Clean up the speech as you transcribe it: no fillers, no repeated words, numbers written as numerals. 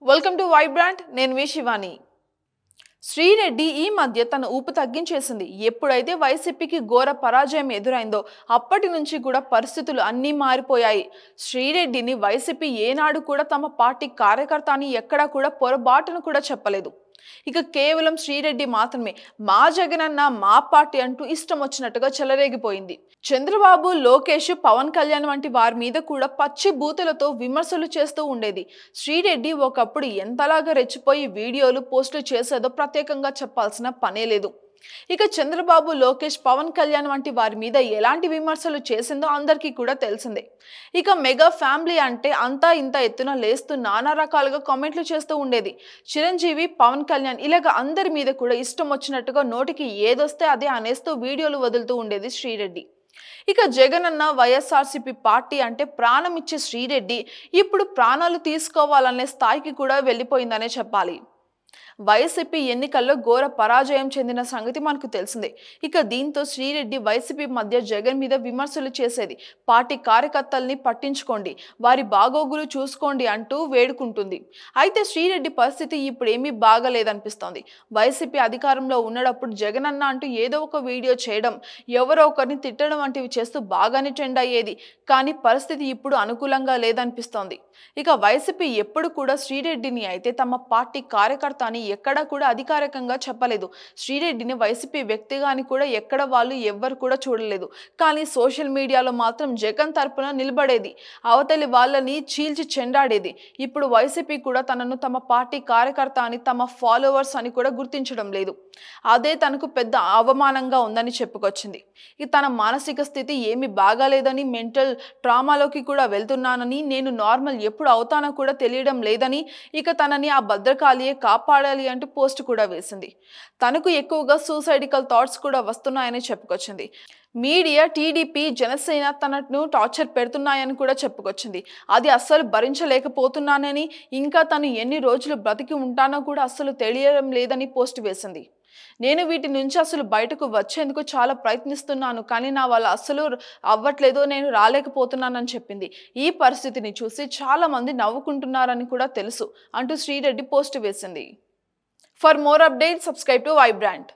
Welcome to Vibrant. నేను మీ శివాని. శ్రీరెడ్డి ఈ మధ్య తన ఊపు తగ్గించేసింది. ఎప్పుడైతే వైసీపీకి ఘోర పరాజయం ఎదురైందో అప్పటి నుంచి కూడా పరిస్థితులు అన్నీ మారిపోయాయి. శ్రీరెడ్డిని వైసీపీ ఏనాడు కూడా తమ పార్టీ కార్యకర్త అని ఎక్కడా కూడా పొరపాటును కూడా చెప్పలేదు. ఇక కేవలం శ్రీరెడ్డి మాత్రమే మా జగనన్న మా పార్టీ అంటూ ఇష్టం వచ్చినట్టుగా చెలరేగిపోయింది. చంద్రబాబు, లోకేష్, పవన్ కళ్యాణ్ వంటి వారి మీద కూడా పచ్చి బూతులతో విమర్శలు చేస్తూ ఉండేది. శ్రీరెడ్డి ఒకప్పుడు ఎంతలాగా రెచ్చిపోయి వీడియోలు పోస్టులు చేసేదో ప్రత్యేకంగా చెప్పాల్సిన పనే లేదు. ఇక చంద్రబాబు, లోకేష్, పవన్ కళ్యాణ్ వంటి వారి మీద ఎలాంటి విమర్శలు చేసిందో అందరికీ కూడా తెలిసిందే. ఇక మెగా ఫ్యామిలీ అంటే అంతా ఇంత ఎత్తున లేస్తూ నానా రకాలుగా కామెంట్లు చేస్తూ ఉండేది. చిరంజీవి, పవన్ కళ్యాణ్ ఇలాగ అందరి మీద కూడా ఇష్టం వచ్చినట్టుగా నోటికి ఏదొస్తే అదే అనేస్తూ వీడియోలు వదులుతూ ఉండేది శ్రీరెడ్డి. ఇక జగనన్న వైఎస్ఆర్సీపీ పార్టీ అంటే ప్రాణం ఇచ్చే శ్రీరెడ్డి ఇప్పుడు ప్రాణాలు తీసుకోవాలనే స్థాయికి కూడా వెళ్ళిపోయిందనే చెప్పాలి. వైసీపీ ఎన్నికల్లో ఘోర పరాజయం చెందిన సంగతి మనకు తెలిసిందే. ఇక దీంతో శ్రీరెడ్డి వైసీపీ మధ్య జగన్ మీద విమర్శలు చేసేది. పార్టీ కార్యకర్తల్ని పట్టించుకోండి, వారి బాగోగులు చూసుకోండి అంటూ వేడుకుంటుంది. అయితే శ్రీరెడ్డి పరిస్థితి ఇప్పుడు ఏమీ బాగలేదనిపిస్తోంది. వైసీపీ అధికారంలో ఉన్నప్పుడు జగనన్న అంటూ ఏదో ఒక వీడియో చేయడం, ఎవరో ఒకరిని తిట్టడం వంటివి చేస్తూ బాగానే ట్రెండ్ అయ్యేది. కానీ పరిస్థితి ఇప్పుడు అనుకూలంగా లేదనిపిస్తోంది. ఇక వైసీపీ ఎప్పుడు కూడా శ్రీరెడ్డిని అయితే తమ పార్టీ కార్యకర్త అని ఎక్కడా కూడా అధికారికంగా చెప్పలేదు. శ్రీరెడ్డిని వైసీపీ వ్యక్తిగా అని కూడా ఎక్కడ వాళ్ళు ఎవ్వరు కూడా చూడలేదు. కానీ సోషల్ మీడియాలో మాత్రం జగన్ తరపున నిలబడేది, అవతలి వాళ్ళని చీల్చి చెండాడేది. ఇప్పుడు వైసీపీ కూడా తనను తమ పార్టీ కార్యకర్త అని, తమ ఫాలోవర్స్ అని కూడా గుర్తించడం లేదు. అదే తనకు పెద్ద అవమానంగా ఉందని చెప్పుకొచ్చింది. తన మానసిక స్థితి ఏమి బాగాలేదని, మెంటల్ ట్రామాలోకి కూడా వెళ్తున్నానని, నేను నార్మల్ ఎప్పుడు అవుతానో కూడా తెలియడం లేదని, ఇక తనని ఆ భద్రకాళియే కాపాడాలి అంటూ పోస్ట్ కూడా వేసింది. తనకు ఎక్కువగా సూసైడికల్ థాట్స్ కూడా వస్తున్నాయని చెప్పుకొచ్చింది. మీడియా, టీడీపీ, జనసేన తనను టార్చర్ పెడుతున్నాయని కూడా చెప్పుకొచ్చింది. అది అస్సలు భరించలేకపోతున్నానని, ఇంకా తను ఎన్ని రోజులు బ్రతికి ఉంటానో కూడా అస్సలు తెలియడం లేదని పోస్ట్ వేసింది. నేను వీటి నుంచి అసలు బయటకు వచ్చేందుకు చాలా ప్రయత్నిస్తున్నాను, కానీ నా వల్ల అస్సలు అవ్వట్లేదు, నేను రాలేకపోతున్నానని చెప్పింది. ఈ పరిస్థితిని చూసి చాలా మంది నవ్వుకుంటున్నారని కూడా తెలుసు అంటూ శ్రీరెడ్డి పోస్ట్ వేసింది. For more updates, subscribe to Vibrant.